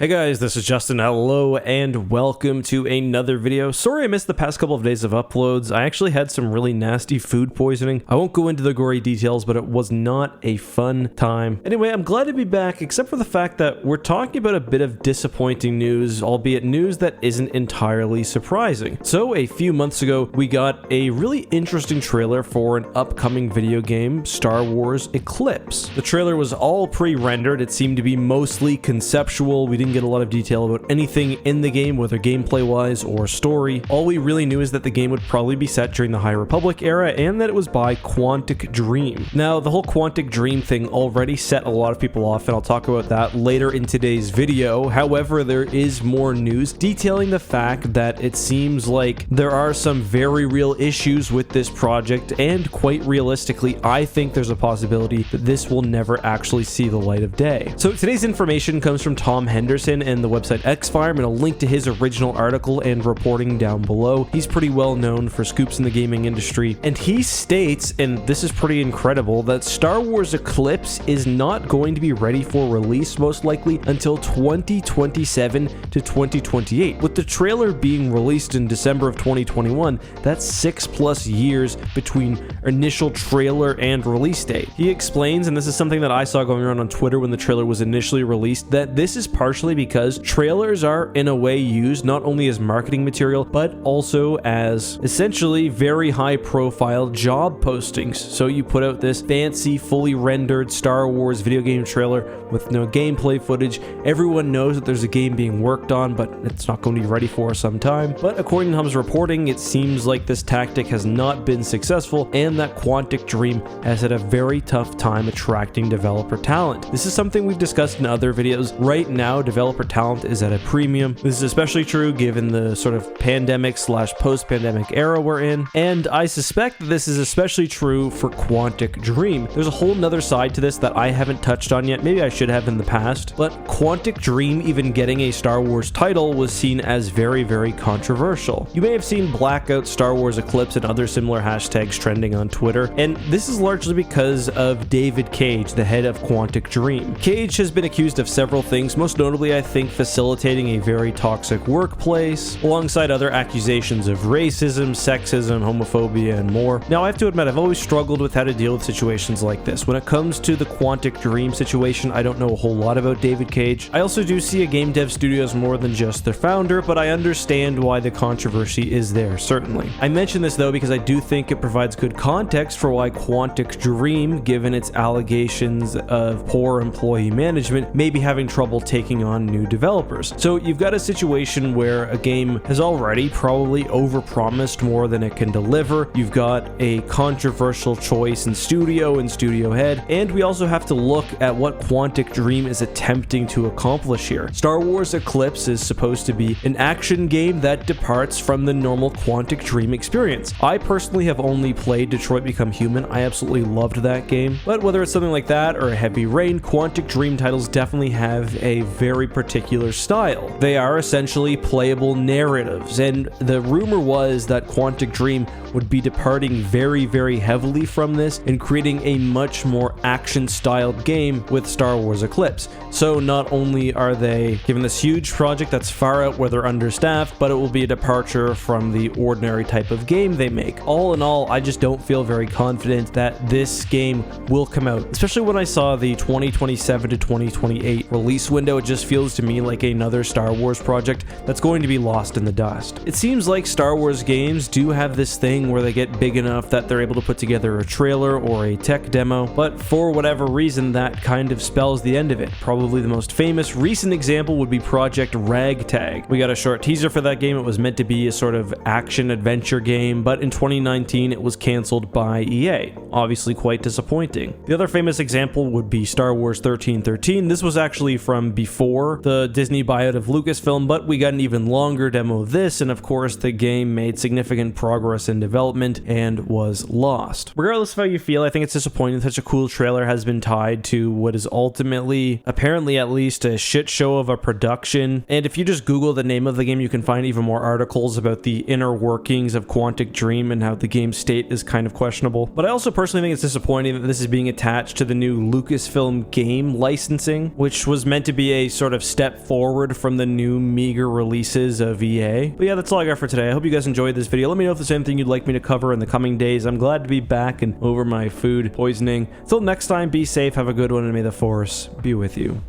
Hey guys, this is Justin. Hello and welcome to another video. Sorry I missed the past couple of days of uploads. I actually had some really nasty food poisoning. I won't go into the gory details, but it was not a fun time. Anyway, I'm glad to be back, except for the fact that we're talking about a bit of disappointing news, albeit news that isn't entirely surprising. So a few months ago, we got a really interesting trailer for an upcoming video game, Star Wars Eclipse. The trailer was all pre-rendered. It seemed to be mostly conceptual. We didn't get a lot of detail about anything in the game, whether gameplay wise or story. All we really knew is that the game would probably be set during the High Republic era and that it was by Quantic Dream. Now, the whole Quantic Dream thing already set a lot of people off, and I'll talk about that later in today's video. However, there is more news detailing the fact that it seems like there are some very real issues with this project, and quite realistically, I think there's a possibility that this will never actually see the light of day. So today's information comes from Tom Henderson and the website X-Fire. I'm going to link to his original article and reporting down below. He's pretty well known for scoops in the gaming industry, and he states, and this is pretty incredible, that Star Wars Eclipse is not going to be ready for release most likely until 2027 to 2028. With the trailer being released in December of 2021, that's 6+ years between initial trailer and release date. He explains, and this is something that I saw going around on Twitter when the trailer was initially released, that this is partially because trailers are in a way used not only as marketing material but also as essentially very high profile job postings. So you put out this fancy fully rendered Star Wars video game trailer with no gameplay footage. Everyone knows that there's a game being worked on, but it's not going to be ready for some time. But according to Hum's reporting, it seems like this tactic has not been successful and that Quantic Dream has had a very tough time attracting developer talent. This is something we've discussed in other videos. Right now, developer talent is at a premium. This is especially true given the sort of pandemic / post-pandemic era we're in, and I suspect that this is especially true for Quantic Dream. There's a whole nother side to this that I haven't touched on yet. Maybe I should have in the past, but Quantic Dream even getting a Star Wars title was seen as very, very controversial. You may have seen Blackout Star Wars Eclipse and other similar hashtags trending on Twitter, and this is largely because of David Cage, the head of Quantic Dream. Cage has been accused of several things, most notably I think facilitating a very toxic workplace, alongside other accusations of racism, sexism, homophobia, and more. Now, I have to admit, I've always struggled with how to deal with situations like this. When it comes to the Quantic Dream situation, I don't know a whole lot about David Cage. I also do see a game dev studio as more than just their founder, but I understand why the controversy is there, certainly. I mention this though because I do think it provides good context for why Quantic Dream, given its allegations of poor employee management, may be having trouble taking on new developers. So you've got a situation where a game has already probably overpromised more than it can deliver. You've got a controversial choice in studio and studio head, and we also have to look at what Quantic Dream is attempting to accomplish here. Star Wars Eclipse is supposed to be an action game that departs from the normal Quantic Dream experience. I personally have only played Detroit Become Human. I absolutely loved that game, but whether it's something like that or a Heavy Rain, Quantic Dream titles definitely have a very particular style. They are essentially playable narratives, and the rumor was that Quantic Dream would be departing very, very heavily from this and creating a much more action-styled game with Star Wars Eclipse. So not only are they given this huge project that's far out where they're understaffed, but it will be a departure from the ordinary type of game they make. All in all, I just don't feel very confident that this game will come out, especially when I saw the 2027 to 2028 release window. It just feels to me like another Star Wars project that's going to be lost in the dust. It seems like Star Wars games do have this thing where they get big enough that they're able to put together a trailer or a tech demo, but for whatever reason that kind of spells the end of it. Probably the most famous recent example would be Project Ragtag. We got a short teaser for that game. It was meant to be a sort of action adventure game, but in 2019 it was cancelled by EA. Obviously quite disappointing. The other famous example would be Star Wars 1313. This was actually from before the Disney buyout of Lucasfilm, but we got an even longer demo of this, and of course the game made significant progress in development and was lost. Regardless of how you feel, I think it's disappointing that such a cool trailer has been tied to what is ultimately, apparently at least, a shit show of a production. And if you just Google the name of the game, you can find even more articles about the inner workings of Quantic Dream and how the game's state is kind of questionable. But I also personally think it's disappointing that this is being attached to the new Lucasfilm game licensing, which was meant to be a sort sort of step forward from the new meager releases of EA. But yeah, that's all I got for today. I hope you guys enjoyed this video. Let me know if there's anything you'd like me to cover in the coming days. I'm glad to be back and over my food poisoning. Till next time, be safe, have a good one, and may the Force be with you.